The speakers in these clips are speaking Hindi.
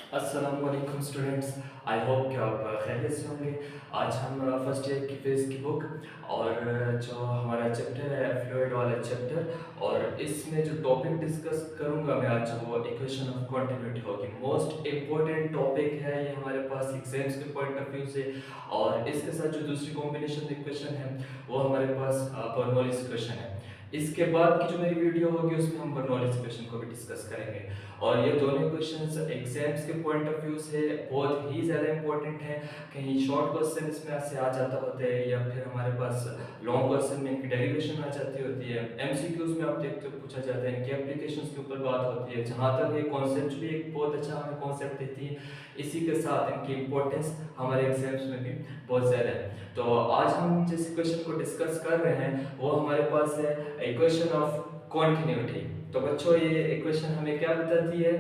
अस्सलामुअलैकुम स्टूडेंट्स। आई होप कि आप खैरियत से होंगे। आज हम फर्स्ट ईयर की फेज़ की बुक और जो हमारा चैप्टर है फ्लूइड वाला चैप्टर, और इसमें जो टॉपिक डिस्कस करूंगा मैं आज वो इक्वेशन ऑफ कंटिन्यूटी होगी। मोस्ट इम्पोर्टेंट टॉपिक है ये हमारे पास एग्जाम्स के पॉइंट ऑफ व्यू से। और इसके साथ जो दूसरी कॉम्बिनेशन इक्वेशन है वो हमारे पास बर्नौलीज इक्वेशन है। इसके बाद की जो मेरी वीडियो होगी उसमें हम बर्नौलीज इक्वेशन को भी डिस्कस करेंगे। और ये दोनों क्वेश्चंस एग्जाम्स के पॉइंट ऑफ व्यू से बहुत ही ज़्यादा इंपॉर्टेंट हैं। कहीं शॉर्ट क्वेश्चन इसमें से आ जाता होता है या फिर हमारे पास लॉन्ग क्वेश्चन में इनकी डेरिवेशन आ जाती होती है। एमसीक्यूज में आप देखते हो पूछा जाता है, इनकी एप्लीकेशंस के ऊपर बात होती है। जहाँ तक ये कॉन्सेप्चुअली एक बहुत अच्छा हमें कॉन्सेप्ट देती है, इसी के साथ इनकी इंपॉर्टेंस हमारे एग्जाम्स में भी बहुत ज़्यादा है। तो आज हम जिस क्वेश्चन को डिस्कस कर रहे हैं वो हमारे पास है इक्वेशन ऑफ कॉन्टिन्यूटी। तो बच्चों ये इक्वेशन हमें क्या बताती है,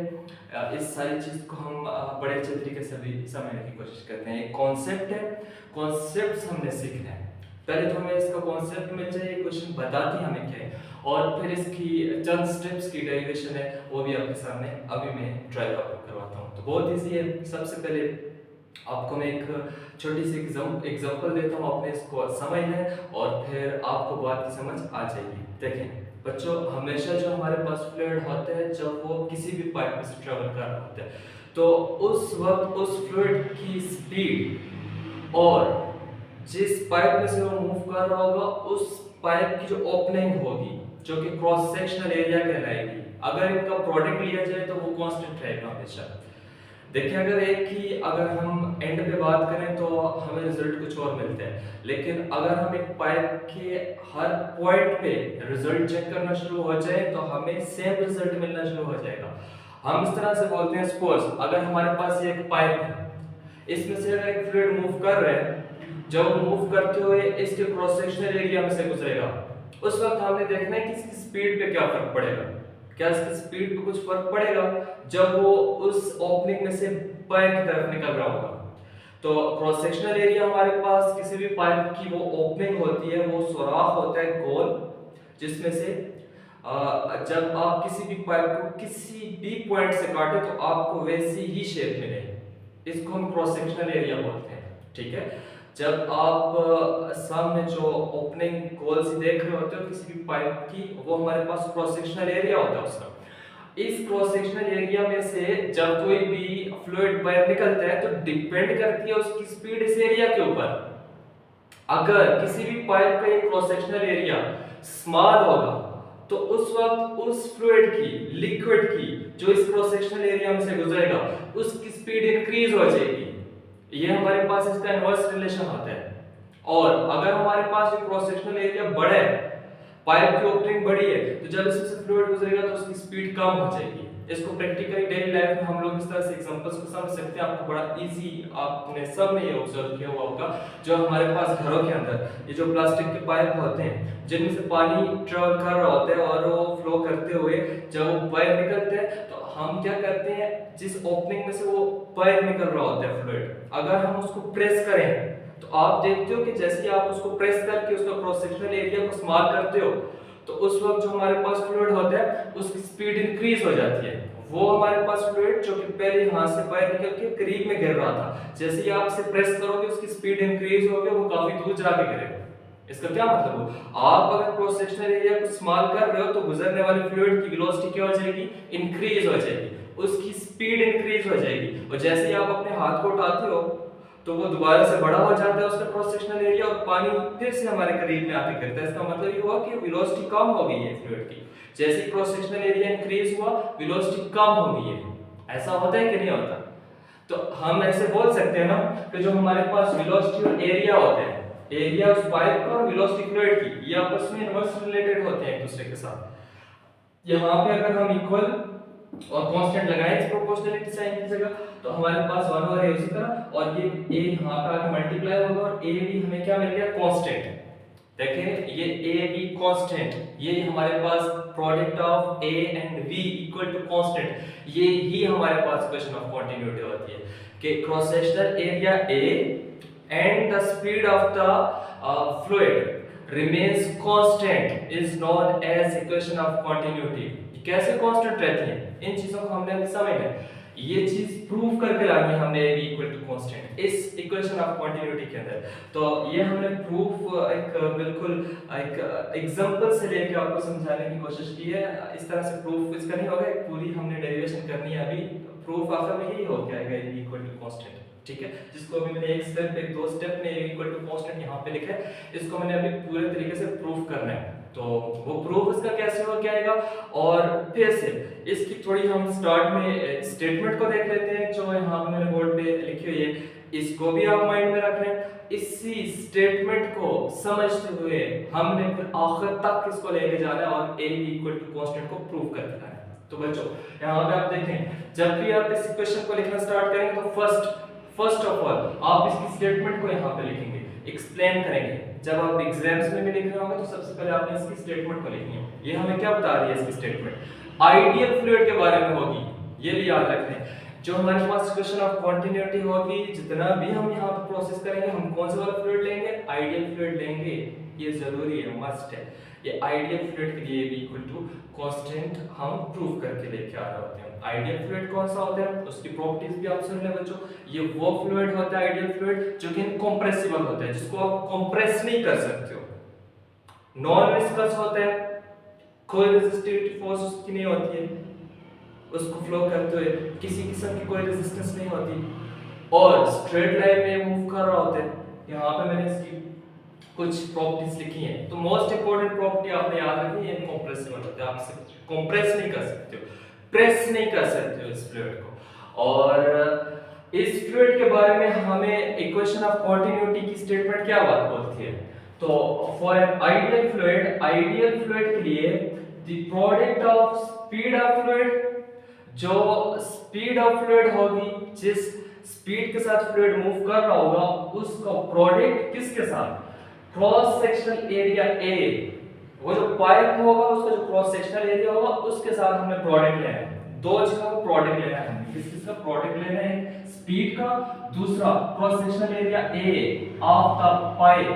इस सारी चीज़ को हम बड़े अच्छे तरीके से भी समझने की कोशिश करते हैं। एक कॉन्सेप्ट है, कॉन्सेप्ट हमने सीखना है। पहले तो हमें इसका कॉन्सेप्ट मिल जाए, क्वेश्चन बताती हमें क्या है, और फिर इसकी चंद स्टेप्स की डेरिवेशन है वो भी आपके सामने अभी मैं ट्राई करवाता हूँ। तो बहुत ईजी है। सबसे पहले आपको मैं एक छोटी सी एग्जांपल देता हूँ, आपने इसको समझना है और फिर आपको बात की समझ आ जाएगी। देखें बच्चों, हमेशा जो हमारे पास फ्लूइड होता है जब वो किसी भी पाइप में से ट्रेवल कर रहा होता है, तो उस वक्त उस फ्लूइड की स्पीड और जिस पाइप में से वो मूव कर रहा होगा उस पाइप की जो ओपनिंग होगी, जो कि क्रॉस सेक्शनल एरिया कहलाएगी, अगर इनका प्रोडक्ट लिया जाए तो वो कांस्टेंट रहेगा हमेशा। देखिए अगर हम एंड पे बात करें तो हमें रिजल्ट कुछ और मिलता है, लेकिन अगर हम एक पाइप के हर पॉइंट पे रिजल्ट चेक करना शुरू हो जाए तो हमें सेम रिजल्ट मिलना शुरू हो जाएगा। हम इस तरह से बोलते हैं, सपोज अगर हमारे पास ये एक पाइप है, इसमें से अगर एक फ्लूइड मूव कर रहा है, जब मूव करते हुए इसके क्रॉस सेक्शनल एरिया में से गुजरेगा, उस वक्त हमने देखना है कि इसकी स्पीड पे क्या फर्क पड़ेगा। क्या इसकी स्पीड पे कुछ फर्क पड़ेगा जब वो उस ओपनिंग में से बाहर की तरफ निकल रहा होगा। तो क्रॉस सेक्शनल एरिया हमारे पास किसी भी पाइप की वो ओपनिंग होती है, वो सुराख होता है गोल, जिसमें से जब आप किसी भी पाइप को किसी भी पॉइंट से काटे तो आपको वैसी ही शेप मिलेगी। इसको हम क्रॉस सेक्शनल एरिया बोलते हैं। ठीक है, जब आप सामने जो ओपनिंग गोल से देख रहे होते हो किसी भी पाइप की, वो हमारे पास क्रॉस सेक्शनल एरिया होता है उसका। इस क्रॉस सेक्शनल एरिया में से जब कोई भी फ्लूइड बाहर निकलता है तो डिपेंड करती है उसकी स्पीड इस एरिया के ऊपर। अगर किसी भी पाइप का ये क्रॉस सेक्शनल एरिया स्मॉल होगा तो उस वक्त उस फ्लूइड की, लिक्विड की, जो इस क्रॉस सेक्शनल एरिया में से गुजरेगा उसकी स्पीड इंक्रीज हो जाएगी। ये हमारे पास इसका इनवर्स रिलेशन होता है। और अगर हमारे पास ये क्रॉस सेक्शनल एरिया बड़ा है, पाइप की ओपनिंग बड़ी है, तो जब इसमें से फ्लूइड गुजरेगा तो उसकी स्पीड कम हो जाएगी। इसको प्रैक्टिकली डेली लाइफ में हम लोग इस तरह से एग्जांपल्स को समझ सकते हैं। आपको बड़ा इजी, आपने सब ने ये ऑब्जर्व किया हुआ होगा, जो हमारे पास घरों के अंदर ये जो प्लास्टिक के पाइप होते हैं जिनमें से पानी ट्रेवल कर रहा होता है और वो फ्लो करते हुए जब वो बाहर निकलते हैं तो हम क्या करते हैं, जिस ओपनिंग में से वो बाहर निकल रहा होता है फ्लूइड, अगर हम उसको प्रेस करें तो आप देखते हो कि जैसे ही आप उसको प्रेस करके उसका क्रॉस सेक्शनल एरिया को स्मॉल करते हो तो उस वक्त जो हमारे पास फ्लूइड होता है उसकी स्पीड इंक्रीज हो जाती है। वो हमारे पास फ्लूइड जो कि पहले यहां से बाहर निकल के करीब में गिर रहा था, जैसे ही आप इसे प्रेस करोगे उसकी स्पीड इंक्रीज होगी, वो काफी दूर जाके गिरेगा। इसका क्या मतलब हो, आप अगर क्रॉस सेक्शनल एरिया को स्मॉल कर रहे हो तो गुजरने वाले फ्लूइड की वेलोसिटी क्या हो जाएगी, इंक्रीज हो जाएगी, उसकी स्पीड इंक्रीज हो जाएगी। और जैसे ही आप अपने हाथ को उठाते हो तो वो दोबारा से बड़ा हो जाता है उसका क्रॉस सेक्शनल एरिया और पानी फिर से हमारे करीब में आके गिरता है। इसका मतलब ये हुआ कि वेलोसिटी कम हो गई है फ्लूइड की। जैसे ही क्रॉस सेक्शनल एरिया इंक्रीज हुआ वेलोसिटी कम हो गई है। ऐसा होता है कि नहीं होता? तो हम ऐसे बोल सकते हैं ना कि जो हमारे पास वेलोसिटी और एरिया होते हैं, एरिया उस पाइप का और वेलोसिटी फ्लूइड की, ये आपस में इनवर्स रिलेटेड होते हैं एक दूसरे के साथ। यहाँ पे अगर हम इक्वल और कांस्टेंट लगाएं इस प्रोपोर्शनलिटी साइन की जगह तो हमारे पास 1 और a उसी तरह, और ये a यहां पे आके मल्टीप्लाई होगा और a भी हमें क्या मिल गया, कांस्टेंट। देखें ये a b कांस्टेंट, ये हमारे पास product of a and v equal to constant, ये ही हमारे पास इक्वेशन ऑफ कंटिन्यूटी होती है कि cross sectional area a and the speed of the fluid remains constant is known as equation of continuity। कैसे कांस्टेंट रहती हैं, इन चीजों को हमने अभी समझना है। ये चीज प्रूव करके लानी है हमने a इक्वल टू कांस्टेंट इस इक्वेशन ऑफ कंटिन्यूटी के अंदर। तो ये हमने प्रूफ एक बिल्कुल एक एग्जांपल से लेके आपको समझाने की कोशिश की है। इस तरह से प्रूफ इसका नहीं होगा, एक पूरी हमने डेरिवेशन करनी है। अभी प्रूफ आखिर में यही हो जाएगा a इक्वल टू कांस्टेंट, ठीक है, जिसको अभी मैंने एक स्टेप एक दो स्टेप में a इक्वल टू कांस्टेंट यहाँ पे लिखा है, इसको मैंने अभी पूरे तरीके से प्रूफ करना है। तो वो प्रूफ इसका कैसे हो जाएगा, और फिर से इसकी थोड़ी हम स्टार्ट में स्टेटमेंट को देख लेते हैं जो यहाँ पे मैंने बोर्ड पे लिखी हुई है, इसको भी आप माइंड में रख लें। इसी स्टेटमेंट को समझते हुए हमने फिर आखिर तक इसको लेके जाना है और a इक्वल टू कांस्टेंट को प्रूव करके लाना है। तो बच्चों यहाँ पे आप देखें, जब भी आप इस इक्वेशन को लिखना स्टार्ट करेंगे तो फर्स्ट ऑफ ऑल आप इसकी स्टेटमेंट को यहाँ पे लिखेंगे, एक्सप्लेन करेंगे। जब आप एग्जाम्स में भी लिख रहे होंगे तो सबसे पहले आपने इसकी स्टेटमेंट को लिखनी है। ये हमें क्या बता रही है इसकी स्टेटमेंट, आइडियल फ्लूइड के बारे में होगी, ये भी याद रखना है। जो हमारे पास क्वेश्चन ऑफ कंटिन्यूटी होगी, जितना भी हम यहाँ पे प्रोसेस करेंगे, हम कौन सा वाला फ्लूइड लेंगे, आइडियल फ्लूइड लेंगे, ये जरूरी है, मस्ट है। ये आइडियल फ्लूइड के लिए भी इक्वल टू कांस्टेंट हम प्रूव करके लेके आ रहे होते हैं। आइडियल फ्लूइड कौन सा होता है, उसकी प्रॉपर्टीज भी आप सुन लें बच्चों। ये वो फ्लूइड होता है आइडियल फ्लूइड जो कि इनकंप्रेसिबल होता है, जिसको आप कंप्रेस नहीं कर सकते हो, नॉन विस्कस होता है, कोई रेजिस्टिविटी फोर्स उसकी नहीं होती है, उसको फ्लो करते हुए किसी किस्म की कोई रेजिस्टेंस नहीं होती, और स्ट्रेट लाइन में मूव कर रहा होता है। यहाँ पे मैंने इसकी कुछ प्रॉपर्टीज लिखी हैं। तो मोस्ट इंपोर्टेंट प्रॉपर्टी आपने याद रखनी है, इनकंप्रेसिबल होता है, आप इसे कंप्रेस नहीं कर सकते हो, प्रेस नहीं कर सकते हो इस फ्लूइड को। और इस फ्लूइड के बारे में हमें इक्वेशन ऑफ कंटिन्यूटी की स्टेटमेंट क्या बात बोलती है, तो फॉर एन आइडियल फ्लूइड के लिए the product of speed of fluid, जो स्पीड ऑफ फ्लूइड होगी, जिस स्पीड के साथ फ्लूइड मूव कर रहा होगा, उसका प्रोडक्ट किसके साथ, क्रॉस सेक्शनल एरिया ए, वो जो पाइप होगा उसका जो क्रॉस सेक्शनल एरिया होगा उसके साथ हमें प्रोडक्ट लेना है। दो चीजों का प्रोडक्ट लेना है, किसका प्रोडक्ट लेना है, स्पीड का, दूसरा cross sectional area A of the pipe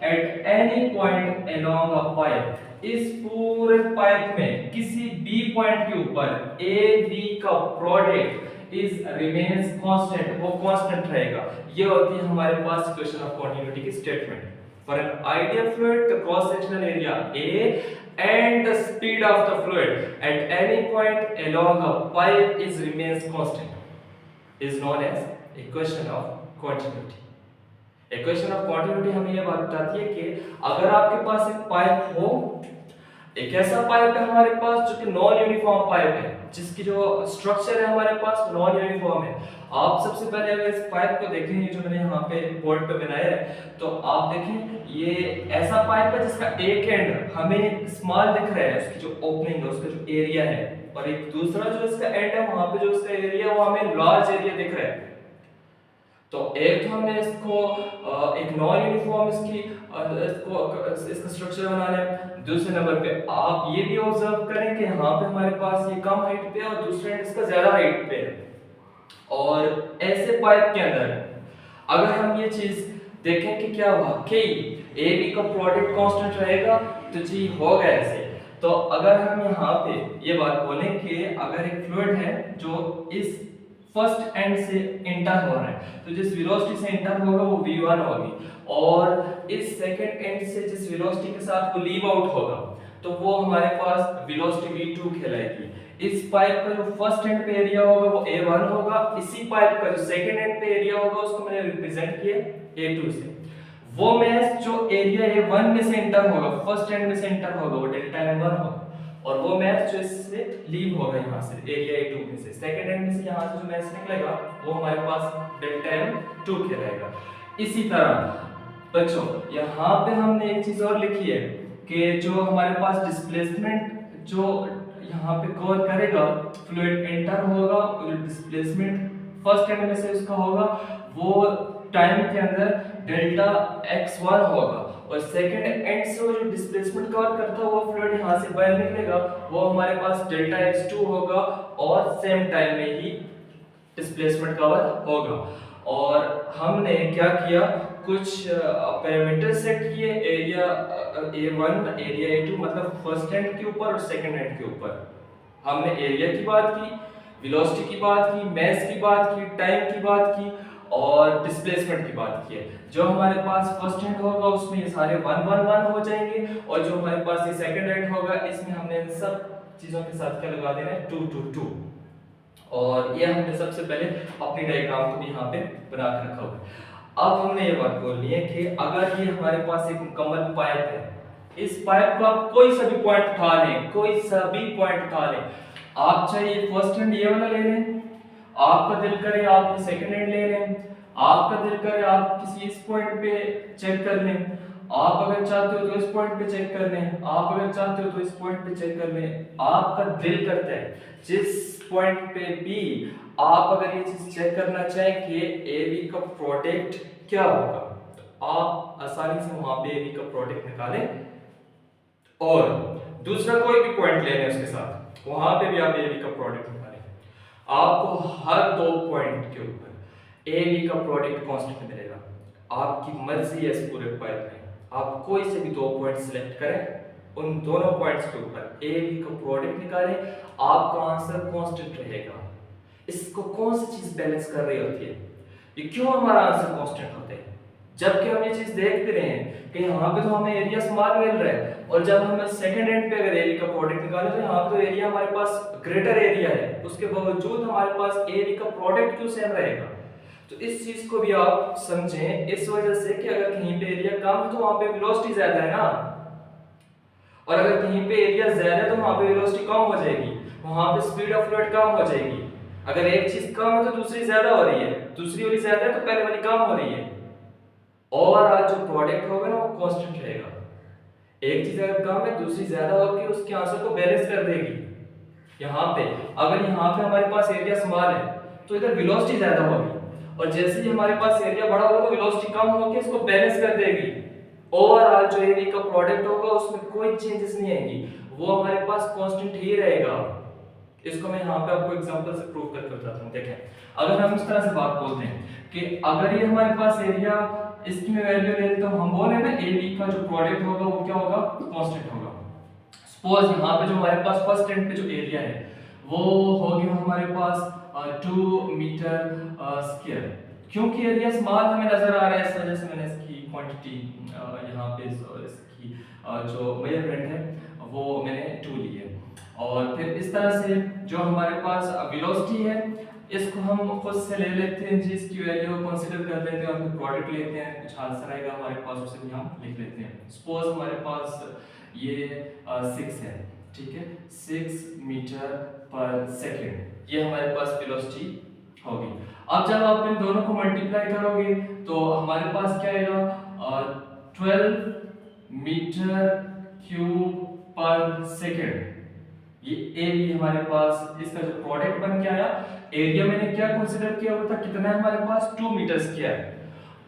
eight any point along a pipe. इस पूरे पाइप में किसी बी पॉइंट के ऊपर ए बी का प्रोडक्ट इज रिमेन्स कांस्टेंट, वो कांस्टेंट रहेगा। ये होती है हमारे पास इक्वेशन ऑफ कंटिन्यूटी की statement. For an ideal fluid, the cross-sectional area A and the speed of the fluid at any point along a pipe is remains constant, is known as equation of continuity. Equation of continuity हमें ये बात बताती है कि अगर आपके पास एक पाइप हो, एक ऐसा पाइप है हमारे पास जो कि नॉन यूनिफॉर्म पाइप है, जिसकी जो स्ट्रक्चर है हमारे पास नॉन यूनिफॉर्म है। आप सबसे पहले अगर इस पाइप को देखेंगे जो मैंने यहाँ पे बोर्ड पे बनाया है, तो आप देखें ये ऐसा पाइप है जिसका एक एंड हमें स्मॉल दिख रहा है, उसकी जो ओपनिंग है, उसका जो एरिया है, और एक दूसरा जो इसका एंड है वहां पे जो उसका एरिया है वो हमें लार्ज एरिया दिख रहा है। तो एक तो हमने इसको एक नॉन यूनिफॉर्म इसका स्ट्रक्चर बनाना है। दूसरे नंबर पे आप ये भी ऑब्जर्व करें कि यहाँ पे हमारे पास ये कम हाइट पे है और दूसरे एंड इसका ज्यादा हाइट पे है। और ऐसे पाइप के अंदर अगर हम ये चीज देखें कि क्या वाकई ए बी का प्रोडक्ट कांस्टेंट रहेगा, तो जी होगा ऐसे। तो अगर हम यहाँ पे ये बात बोलें कि अगर एक फ्लूइड है जो इस फर्स्ट एंड से एंटर हो रहा है, तो जिस वेलोसिटी से एंटर होगा वो v1 होगी, और इस सेकंड एंड से जिस वेलोसिटी के साथ वो लीव आउट होगा तो वो हमारे पास वेलोसिटी v2 कहलाएगी। इस पाइप का जो फर्स्ट एंड पे एरिया होगा वो a1 होगा, इसी पाइप का जो सेकंड एंड पे एरिया होगा उसको मैंने रिप्रेजेंट किया a2 से। वो मैच जो एरिया a1 में से एंटर होगा, फर्स्ट एंड में से एंटर होगा, वो डेल्टा m1 होगा, और वो मैच जो इससे लीव होगा यहाँ से एरिया a2 में से, सेकंड एंड में से यहाँ से जो मैच निकलेगा वो हमारे पास डेल्टा m2 कहलाएगा। इसी तरह बच्चों यहाँ पे हमने एक चीज और लिखी है कि जो हमारे पास डिस्प्लेसमेंट जो यहाँ पे कवर करेगा, फ्लूइड एंटर होगा और डिस्प्लेसमेंट फर्स्ट एंड में से उसका होगा वो टाइम के अंदर डेल्टा x1 होगा, और सेकंड एंड से वो जो डिस्प्लेसमेंट कवर करता हुआ फ्लूइड यहाँ से बाहर निकलेगा वो हमारे पास डेल्टा x2 होगा, और सेम टाइम में ही डिस्प्लेसमेंट कवर होगा। और हमने क्या किया, कुछ पैरामीटर सेट किए, एरिया a1 एरिया a2 मतलब फर्स्ट एंड के ऊपर और सेकंड एंड के ऊपर। हमने एरिया की बात की, वेलोसिटी की बात की, मास की बात की, टाइम की बात की और डिस्प्लेसमेंट की बात की है। जो हमारे पास फर्स्ट हैंड होगा उसमें ये सारे 1 1 1 हो जाएंगे और जो हमारे पास ये सेकंड हैंड होगा इसमें हमने इन सब चीजों के साथ क्या लगा देना है 2 2 2। और ये हमने सबसे पहले अपनी डायग्राम को भी यहाँ पे बना के रखा हुआ है। अब हमने ये बात बोलनी है कि अगर ये हमारे पास एक मुकम्मल पाइप है, इस पाइप को आप कोई सा भी पॉइंट उठा लें, कोई सा भी पॉइंट उठा लें, आप चाहे फर्स्ट हैंड ये वाला ले लें, आपका दिल करे आप सेकंड हैंड ले लें, आपका दिल करे आप किसी इस पॉइंट पे चेक कर लें, आप अगर चाहते हो तो इस पॉइंट पे चेक कर लें, आप अगर चाहते हो तो इस पॉइंट पे चेक कर लें, आपका दिल करता है जिस पॉइंट पे भी आप अगर ये चीज चेक करना चाहें कि एबी का प्रोडक्ट क्या होगा, तो आप आसानी से वहां पे एबी का प्रोडक्ट निकालें और दूसरा कोई भी पॉइंट ले लें उसके साथ, वहां पे भी आप एबी का प्रोडक्ट निकालें। आपको हर दो पॉइंट के ऊपर ए बी का प्रोडक्ट कांस्टेंट मिलेगा। आपकी मर्जी है इस पूरे पाइप में, आप कोई से भी दो पॉइंट सिलेक्ट करें, उन दोनों पॉइंट्स के ऊपर ए बी का प्रोडक्ट निकालें, आपका आंसर कांस्टेंट रहेगा। इसको कौन सी चीज बैलेंस कर रही होती है, ये क्यों हमारा आंसर कांस्टेंट होता है? जबकि हम ये चीज देख भी रहे हैं कि यहाँ पे तो हमें एरिया स्मॉल मिल रहा है और जब हम सेकंड एंड पे अगर एरिया का प्रोडक्ट निकालें तो यहाँ पे तो एरिया हमारे पास ग्रेटर एरिया है, उसके बावजूद हमारे पास एरिया का प्रोडक्ट क्यों सेम रहेगा? तो इस चीज को भी आप समझें, इस वजह से कि अगर कहीं पे एरिया कम है तो वहां पे वेलोसिटी ज्यादा है ना, और अगर कहीं पे एरिया ज्यादा है तो वहां पे वेलोसिटी कम हो जाएगी, वहां पे स्पीड ऑफ फ्लूइड कम हो जाएगी। अगर एक चीज कम है तो दूसरी ज्यादा हो रही है, दूसरी वाली ज्यादा है तो पहले वाली कम हो रही है, ओवरऑल जो प्रोडक्ट होगा ना वो कांस्टेंट रहेगा। एक चीज अगर कम है दूसरी ज्यादा होकर उसके आंसर को बैलेंस कर देगी। यहाँ पे अगर यहाँ पे हमारे पास एरिया स्मॉल है तो इधर वेलोसिटी ज्यादा होगी, और जैसे ही हमारे पास एरिया बड़ा होगा तो वेलोसिटी कम होकर इसको बैलेंस कर देगी। ओवरऑल जो एरिया का प्रोडक्ट होगा उसमें कोई चेंजेस नहीं आएंगी, वो हमारे पास कांस्टेंट ही रहेगा। इसको मैं यहाँ पे आपको एग्जांपल से प्रूव करके बताता हूँ। देखें, अगर हम इस तरह से बात बोलते हैं कि अगर ये हमारे पास एरिया इसकी मैं वैल्यू ले लेता हूँ, हम बोले ना ए बी का जो प्रोडक्ट होगा वो क्या होगा, कांस्टेंट होगा। सपोज यहाँ पे जो हमारे पास फर्स्ट एंड पे जो एरिया है वो होगी हमारे पास 2 मीटर स्क्वायर। क्योंकि एरिया स्मॉल हमें नजर आ रहा है इस वजह से मैंने इसकी क्वांटिटी यहाँ पे इसकी जो मेजरमेंट है वो मैंने 2 ली है। और फिर इस तरह से जो हमारे पास वेलोसिटी है इसको हम खुद से ले लेते हैं, जिसकी वैल्यू कंसीडर कर लेते हैं और फिर प्रोडक्ट लेते हैं, कुछ आंसर आएगा हमारे पास उसे भी हम लिख लेते हैं। सपोज हमारे पास ये 6 है, ठीक है, 6 मीटर पर सेकंड ये हमारे पास वेलोसिटी होगी। अब जब आप इन दोनों को मल्टीप्लाई करोगे तो हमारे पास क्या आएगा, 12 मीटर क्यूब पर सेकंड। ये ए भी हमारे पास इसका जो प्रोडक्ट बन के आया, एरिया मैंने क्या कंसीडर किया हुआ था, कितना है हमारे पास 2 मीटर स्क्वायर,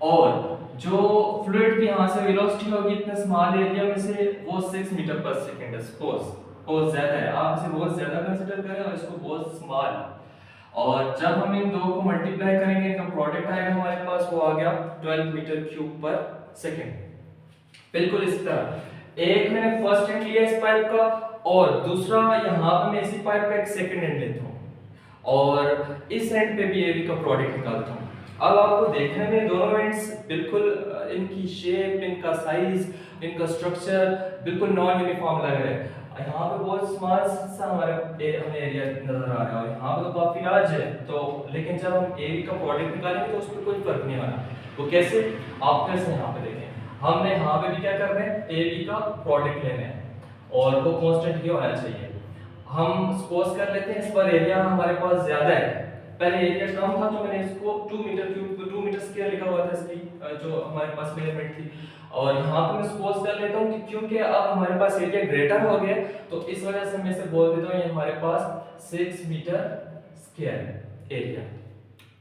और जो फ्लूइड की यहां से वेलोसिटी होगी इतने स्मॉल एरिया में से वो 6 मीटर पर सेकंड है। सपोज बहुत ज्यादा है, आप इसे बहुत ज्यादा कंसीडर करें और इसको बहुत स्मॉल। और जब हम इन दो को मल्टीप्लाई करेंगे इनका प्रोडक्ट आएगा हमारे पास, वो आ गया 12 मीटर क्यूब पर सेकंड। बिल्कुल इस तरह एक मैंने फर्स्ट हैंड लिया इस पाइप का और दूसरा यहाँ पे मैं इसी पाइप का एक सेकंड हैंड लेता हूँ और इस एंड पे भी एबी का प्रोडक्ट निकालता हूँ। अब आपको देखने में दोनों एंड्स बिल्कुल इनकी शेप, इनका साइज, इनका स्ट्रक्चर बिल्कुल नॉन यूनिफॉर्म लग रहा है। यहाँ पे बहुत स्मॉल सा हमें एरिया नजर आ रहा है और यहाँ पे तो काफी लार्ज है, तो लेकिन जब हम एबी का प्रोडक्ट निकालेंगे तो उस पर कोई फर्क नहीं आना। वो कैसे, आप कैसे यहाँ पे देखें, हमने यहाँ पे भी क्या कर रहे हैं, एबी का प्रोडक्ट लेना है और वो कांस्टेंट ही होना चाहिए। हम सपोज कर लेते हैं इस पर एरिया हमारे पास ज्यादा है, पहले एरिया कम था तो मैंने इसको 2 मीटर क्यूब 2 मीटर स्क्वायर लिखा हुआ था इसकी जो हमारे पास मेजरमेंट थी, और यहाँ पे मैं सपोज कर लेता हूँ कि क्योंकि अब हमारे पास एरिया ग्रेटर हो गया तो इस वजह से मैं इसे बोल देता हूँ ये हमारे पास 6 मीटर स्क्वायर एरिया।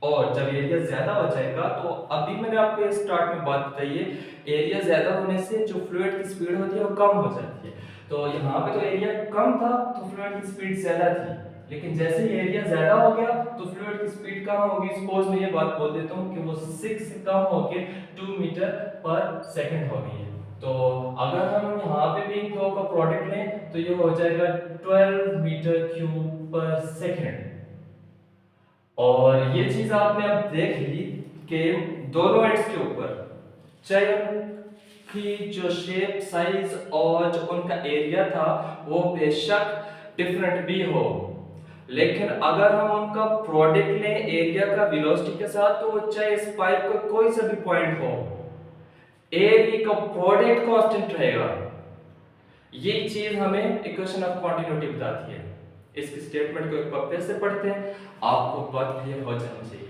और जब एरिया ज्यादा हो जाएगा तो अभी मैंने आपको स्टार्ट में बात बताई है, एरिया ज्यादा होने से जो फ्लूइड की स्पीड होती है वो कम हो जाती है। तो यहाँ पे तो एरिया कम था तो फ्लूइड की स्पीड ज्यादा थी, लेकिन जैसे ही एरिया ज्यादा हो गया तो फ्लूइड की स्पीड कम होगी। सपोज मैं ये बात बोल देता हूँ कि वो 6 से कम होके 2 मीटर पर सेकंड हो गई है। तो अगर हम यहाँ पे भी इन दो का प्रोडक्ट लें तो ये हो जाएगा 12 मीटर क्यूब पर सेकंड। और ये चीज आपने अब देख ली कि दोनों एंड्स के ऊपर चाहे उनकी जो शेप, साइज और जो उनका एरिया था वो बेशक डिफरेंट भी हो, लेकिन अगर हम उनका प्रोडक्ट लें एरिया का वेलोसिटी के साथ, तो चाहे इस पाइप का कोई सा भी पॉइंट हो, ए बी का प्रोडक्ट कांस्टेंट रहेगा। ये चीज हमें इक्वेशन ऑफ कंटिन्यूटी बताती है। इसकी स्टेटमेंट को एक बार फिर से पढ़ते हैं, आपको बात क्लियर हो जानी चाहिए।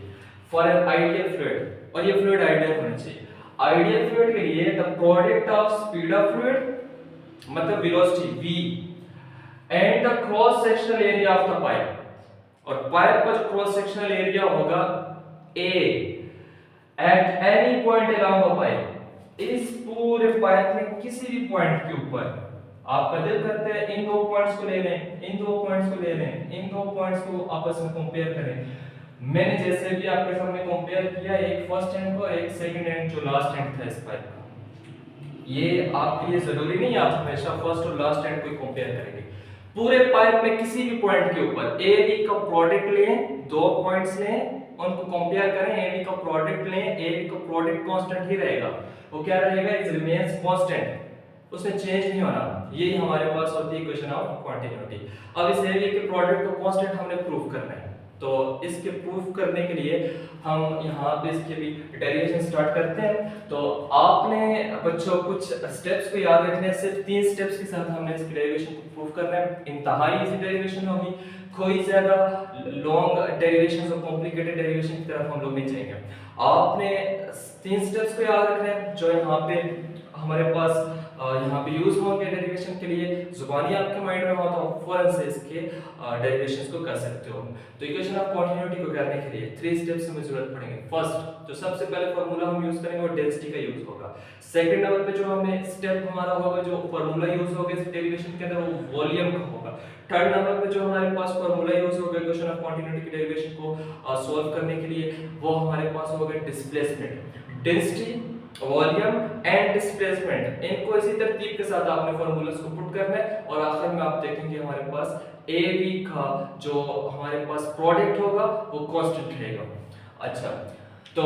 फॉर एन आइडियल फ्लूइड, और ये फ्लूइड आइडियल होना चाहिए। आइडियल फ्लूइड के लिए the product of speed of fluid मतलब velocity v and the cross sectional area of the pipe, और पाइप का जो क्रॉस सेक्शनल एरिया होगा a at any point along the pipe, इस पूरे पाइप में किसी भी पॉइंट के ऊपर आपका दिल करता है इन दो पॉइंट्स को ले लें, इन दो पॉइंट्स को ले लें, इन दो पॉइंट्स को आपस में कंपेयर करें। मैंने जैसे भी आपके सामने कंपेयर किया, एक फर्स्ट एंड को एक सेकंड एंड जो लास्ट एंड था इस पाइप का, ये आपके लिए जरूरी नहीं आप हमेशा फर्स्ट और लास्ट एंड को कंपेयर करेंगे। पूरे पाइप में किसी भी पॉइंट के ऊपर ए बी का प्रोडक्ट लें, दो पॉइंट्स लें, उनको कंपेयर करें, ए बी का प्रोडक्ट लें, ए बी का प्रोडक्ट कांस्टेंट ही रहेगा। वो क्या रहेगा? इट रिमेंस कांस्टेंट, उसमें चेंज नहीं होना। यही हमारे पास होती है इक्वेशन ऑफ कंटिन्यूटी। अब इस एरिया के प्रोडक्ट को कांस्टेंट हमने प्रूव करना है, तो इसके प्रूफ करने के लिए हम यहाँ पे इसके भी डेरिवेशन स्टार्ट करते हैं। तो आपने बच्चों कुछ स्टेप्स को याद रखने हैं, सिर्फ 3 स्टेप्स के साथ हमने इसकी डेरिवेशन को प्रूफ करना है। इंतहाई इजी डेरिवेशन होगी, कोई ज्यादा लॉन्ग डेरिवेशन और कॉम्प्लिकेटेड डेरिवेशन की तरफ हम लोग नहीं जाएंगे। आपने 3 स्टेप्स को याद रखना है जो यहाँ पे हमारे पास यहाँ पे यूज होंगे डेरिवेशन के लिए। जुबानी आपके माइंड में हो तो फौरन से इसके डेरिवेशंस को कर सकते हो। तो इक्वेशन ऑफ कंटिन्यूटी को करने के लिए 3 स्टेप्स हमें जरूरत पड़ेंगे। फर्स्ट, जो सबसे पहले फार्मूला हम यूज करेंगे वो डेंसिटी का यूज होगा। सेकंड नंबर पे जो हमें स्टेप हमारा होगा, जो फार्मूला यूज होगा इस डेरिवेशन के अंदर, वो वॉल्यूम का होगा। थर्ड नंबर पे जो हमारे पास फार्मूला यूज होगा इक्वेशन ऑफ कंटिन्यूटी की डेरिवेशन को सॉल्व करने के लिए, वो हमारे पास होगा displacement. Density, volume and displacement, इनको इसी तरतीब के साथ आपने फार्मूलास को पुट करना है, और आखिर में आप देखेंगे हमारे पास ए बी का जो हमारे पास प्रोडक्ट होगा वो कांस्टेंट रहेगा। अच्छा, तो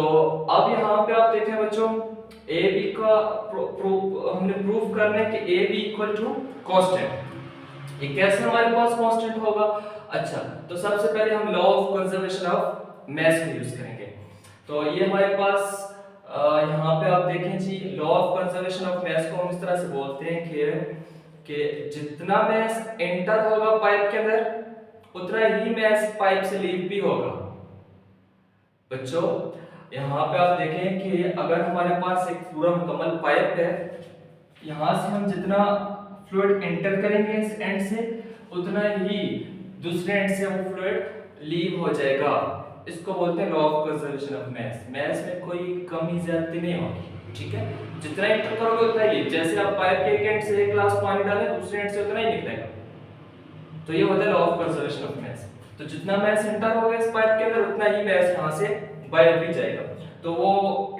अब यहाँ पे आप देखें बच्चों, ए बी का हमने प्रूफ करना है कि A B equal to constant. ये कैसे हमारे पास कांस्टेंट होगा? अच्छा, तो सबसे पहले हम law of conservation of mass को यूज करेंगे। तो ये हमारे पास यहाँ पे आप देखें जी, law of conservation of mass को हम इस तरह से बोलते हैं कि जितना मास एंटर होगा पाइप के अंदर उतना ही मास पाइप से लीव भी होगा। बच्चों यहाँ पे आप देखें कि अगर हमारे पास एक पूरा मुकम्मल पाइप है, यहाँ से हम जितना फ्लूइड एंटर करेंगे इस एंड से, उतना ही दूसरे एंड से वो फ्लूइड लीव हो जाएगा। इसको बोलते हैं law of conservation of mass. Mass में कोई कमी ज्यादती नहीं होगी, ठीक है? जितना एंटर करोगे उतना ही, जैसे आप पाइप के एक एंड से एक ग्लास पानी डालें, दूसरे एंड से उतना ही निकलेगा। तो ये होता है लॉ ऑफ कंजर्वेशन ऑफ मास। तो जितना मास एंटर होगा इस पाइप के अंदर, उतना ही मास यहां से बाहर भी जाएगा। तो वो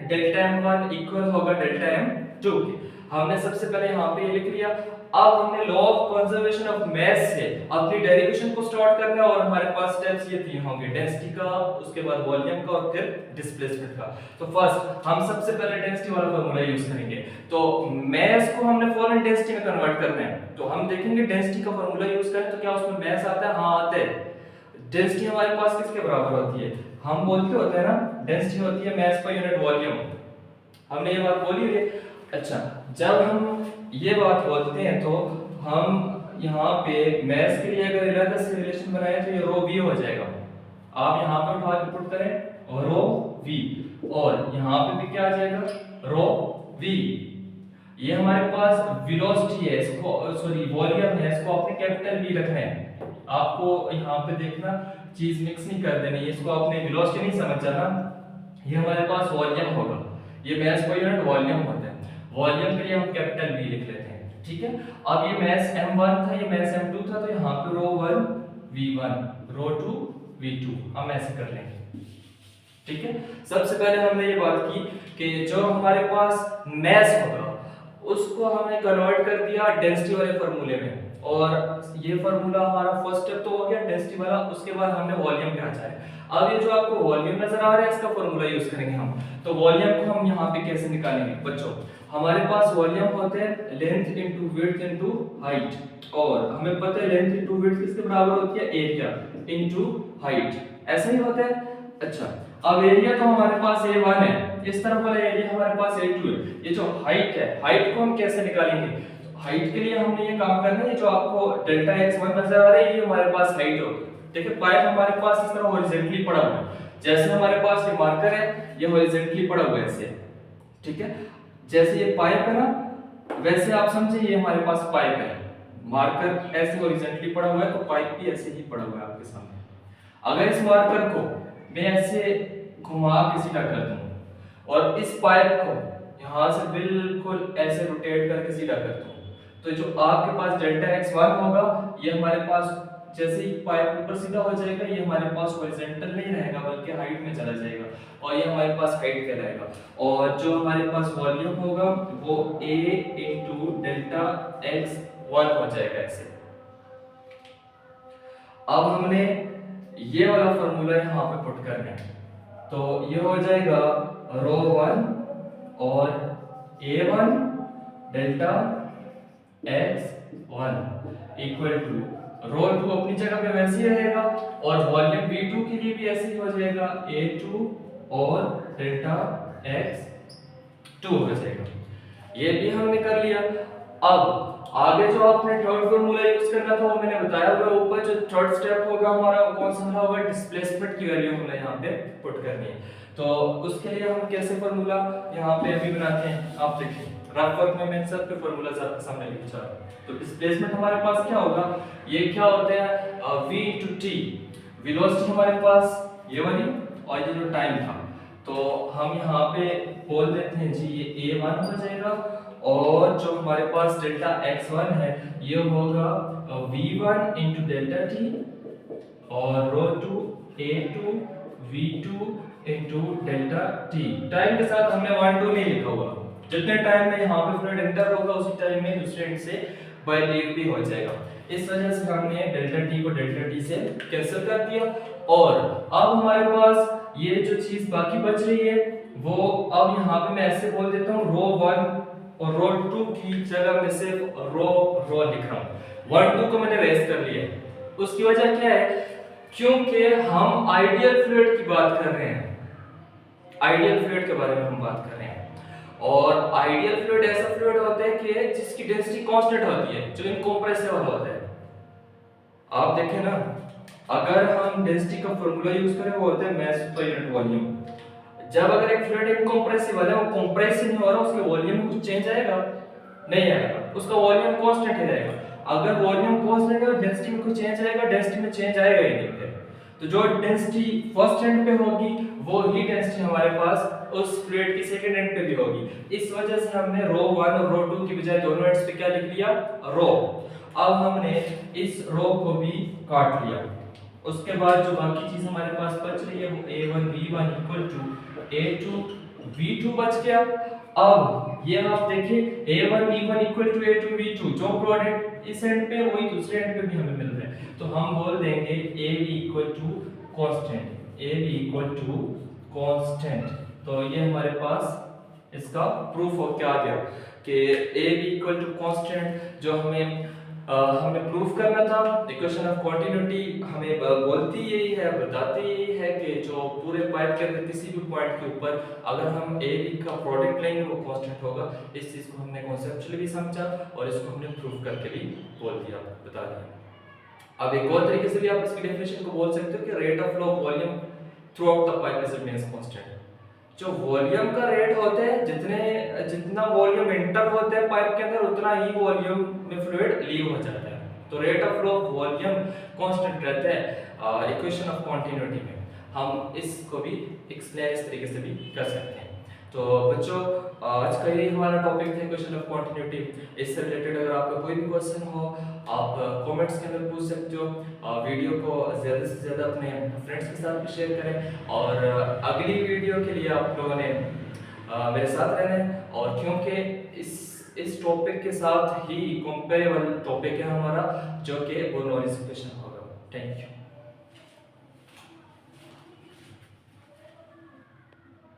डेल्टा m1 इक्वल होगा डेल्टा m2 के। हमने सबसे पहले यहाँ पे ये लिख लिया। अब हमने लॉ ऑफ कंजर्वेशन ऑफ मास से अपनी डेरिवेशन को स्टार्ट करना है, और हमारे पास स्टेप्स ये 3 होंगे, डेंसिटी का, उसके बाद वॉल्यूम का, और फिर डिस्प्लेसमेंट का। तो फर्स्ट हम सबसे पहले डेंसिटी वाला फार्मूला यूज करेंगे। तो मास को हमने फॉरन डेंसिटी में कन्वर्ट करना है, तो हम देखेंगे डेंसिटी का फार्मूला यूज करें तो क्या उसमें मास आता है? हाँ आता है। डेंसिटी हमारे पास किसके बराबर होती है? हम बोलते होते हैं ना, डेंसिटी होती है मास पर यूनिट वॉल्यूम। हमने ये बात बोली है। अच्छा, जब हम ये बात बोलते हैं तो हम यहाँ पे मास के लिए अगर इलाका से रिलेशन बनाए तो ये रो v हो जाएगा। आप यहाँ पे उठा के पुट करें रो v, और यहाँ पे भी क्या आ जाएगा? रो v। ये हमारे पास वेलोसिटी है, इसको सॉरी वॉल्यूम है, इसको आपने कैपिटल V रखना है। आपको यहाँ पे देखना चीज मिक्स नहीं कर देनी है, इसको आपने वेलोसिटी नहीं समझ जाना। ये हमारे पास वॉल्यूम होगा, ये मास पर यूनिट वॉल्यूम होता है। वॉल्यूम के लिए हम कैपिटल V लिख लेते हैं, ठीक है? अब ये मास m1 था, ये मास m2 था, तो यहाँ पे रो 1 v1, रो 2 v2 हम ऐसे कर लेंगे, ठीक है? सबसे पहले हमने ये बात की कि जो हमारे पास मास होगा उसको हमने कन्वर्ट कर दिया डेंसिटी वाले फार्मूले में, और ये फार्मूला हमारा फर्स्ट स्टेप तो हो गया डेंसिटी वाला। उसके बाद हमने वॉल्यूम पे आ जाए। अब ये जो आपको वॉल्यूम नजर आ रहा है इसका फार्मूला यूज करेंगे हम। तो वॉल्यूम को हम यहाँ पे कैसे निकालेंगे बच्चों? हमारे पास वॉल्यूम होते हैं length into width into height, और हमें पता है लेंथ इनटू विड्थ किसके बराबर होती है? एरिया इनटू हाइट, ऐसा ही होता है। अच्छा, अब एरिया तो हमारे पास A1 है, इस तरफ वाला एरिया हमारे पास A2 है। ये जो हाइट है, हाइट को हम कैसे निकालेंगे? तो हाइट के लिए हमने ये काम करना है, जो आपको डेल्टा x1 नजर आ रहा है ये हमारे पास हाइट होगी। देखिए पाइप हमारे पास इस तरह हॉरिजॉन्टली पड़ा हुआ है, जैसे हमारे पास ये मार्कर है ये हॉरिजॉन्टली पड़ा हुआ है ऐसे, ठीक है। जैसे ये पाइप है ना, वैसे आप समझे ये हमारे पास पाइप है, मार्कर ऐसे हॉरिजॉन्टली पड़ा हुआ है तो पाइप भी ऐसे ही पड़ा हुआ है आपके सामने। अगर इस मार्कर को मैं ऐसे घुमा के सीधा कर दूं और इस पाइप को यहां से बिल्कुल ऐसे रोटेट करके सीधा कर दूं, तो जो आपके पास डेल्टा x1 होगा ये हमारे पास जैसे ही पाइप ऊपर सीधा हो जाएगा ये हमारे पास हॉरिजॉन्टल नहीं रहेगा बल्कि हाइट में चला जाएगा और ये हमारे पास हाइट कहलाएगा। और जो हमारे पास वॉल्यूम होगा वो a इनटू डेल्टा x1 हो जाएगा ऐसे। अब हमने ये वाला फार्मूला यहाँ पे पुट करना है, तो ये हो जाएगा ρ1 और A1 delta x1 equal to ρ2 अपनी जगह पे वैसे ही रहेगा और वॉल्यूम V2 के लिए भी ऐसे ही हो जाएगा A2 और डेल्टा x2 हो जाएगा। ये भी हमने कर लिया। अब आगे जो आपने थर्ड फार्मूला यूज करना था वो मैंने बताया हुआ है ऊपर। जो थर्ड स्टेप होगा हमारा वो कौन सा होगा? डिस्प्लेसमेंट की वैल्यू हमें यहाँ पे पुट करनी है। तो उसके लिए हम कैसे फार्मूला यहाँ पे अभी बनाते हैं, आप देखिए रफ वर्क में मैं सब पे फार्मूला आपके सामने लिख रहा हूं। तो डिस्प्लेसमेंट हमारे पास क्या होगा? ये क्या होता है? v into t, वेलोसिटी हमारे पास ये वाली और ये जो टाइम था, तो हम यहाँ पे बोल देते हैं जी ये a1 हो जाएगा और जो हमारे पास डेल्टा x1 है ये होगा v1 into डेल्टा t और ρ2 a2 v2 into delta t। Time के साथ हमने 1 2 नहीं लिखा हुआ, जितने टाइम में यहाँ पे फ्लूइड एंटर होगा उसी टाइम में दूसरे एंड से बाय लीव भी हो जाएगा। इस वजह से हमने डेल्टा t को डेल्टा t से कैंसिल कर दिया। और अब हमारे पास ये जो चीज बाकी बच रही है वो अब यहाँ पे मैं ऐसे बोल देता हूँ ρ1 और ρ2 की जगह में सिर्फ ρ लिख रहा हूँ। 1 2 को मैंने रेस कर लिया। उसकी वजह क्या है? क्योंकि हम आइडियल फ्लूइड की बात कर रहे हैं, आइडियल फ्लूइड के बारे में हम बात कर रहे हैं। और आइडियल फ्लूइड ऐसा फ्लूइड होता है कि जिसकी डेंसिटी कांस्टेंट होती है, जो इनकंप्रेसिबल होता है। आप देखें ना, अगर हम डेंसिटी का फार्मूला यूज करें वो होता है मास पर यूनिट वॉल्यूम। जब अगर एक फ्लूइड इनकंप्रेसिबल है, वो कंप्रेस नहीं हो रहा, उसके वॉल्यूम में कुछ चेंज आएगा? नहीं आएगा, उसका वॉल्यूम कांस्टेंट ही रहेगा। अगर वॉल्यूम कांस्टेंट है और डेंसिटी में कुछ चेंज आएगा, डेंसिटी में चेंज आएगा ही नहीं फिर। तो जो डेंसिटी फर्स्ट एंड पे होगी वो ही डेंसिटी हमारे पास उस फ्लूइड की सेकंड एंड पे भी होगी। इस वजह से हमने ρ1 और ρ2 की बजाय दोनों एंड्स पे क्या लिख लिया? ρ। अब हमने इस ρ को भी काट लिया। उसके बाद जो बाकी चीज हमारे पास बच रही है वो a1 v1 equal to a2 v2 बच गया। अब ये आप देखिए a1 v1 equal to a2 v2, जो प्रोडक्ट इस एंड पे वही दूसरे एंड पे भी हमें मिल रहा है, तो हम बोल देंगे ab equal to constant, ab equal to constant. तो ये हमारे पास इसका प्रूफ हो क्या आ गया कि ab इक्वल टू कांस्टेंट जो हमें प्रूफ करना था। इक्वेशन ऑफ कंटिन्यूटी हमें बोलती यही है, बताती यही है कि जो पूरे पाइप के अंदर किसी भी पॉइंट के ऊपर अगर हम ए बी का प्रोडक्ट लेंगे वो कांस्टेंट होगा। इस चीज को हमने कॉन्सेप्चुअली भी समझा और इसको हमने प्रूफ करके भी बोल दिया, बता दिया। अब एक और तरीके से भी आप इसकी डेफिनेशन को बोल सकते हो कि rate of flow of volume through out the pipe is remains constant. जो वॉल्यूम का रेट होता है, जितना वॉल्यूम एंटर होता है पाइप के अंदर उतना ही वॉल्यूम में फ्लूइड लीव हो जाता है। तो rate of flow of volume constant रहता है इक्वेशन ऑफ कंटिन्यूटी में। हम इसको भी एक्सप्लेन इस तरीके से भी कर सकते हैं। तो बच्चों आज का यही हमारा टॉपिक था इक्वेशन ऑफ कंटिन्यूटी। इससे रिलेटेड अगर आपका कोई भी क्वेश्चन हो आप कमेंट्स के अंदर पूछ सकते हो। वीडियो को ज़्यादा से ज़्यादा अपने फ्रेंड्स के साथ भी शेयर करें और अगली वीडियो के लिए आप लोगों ने मेरे साथ रहना है। और क्योंकि इस इस टॉपिक के साथ ही कंपेरेबल टॉपिक है हमारा, जो कि वो नॉन एजुकेशन होगा। Thank you.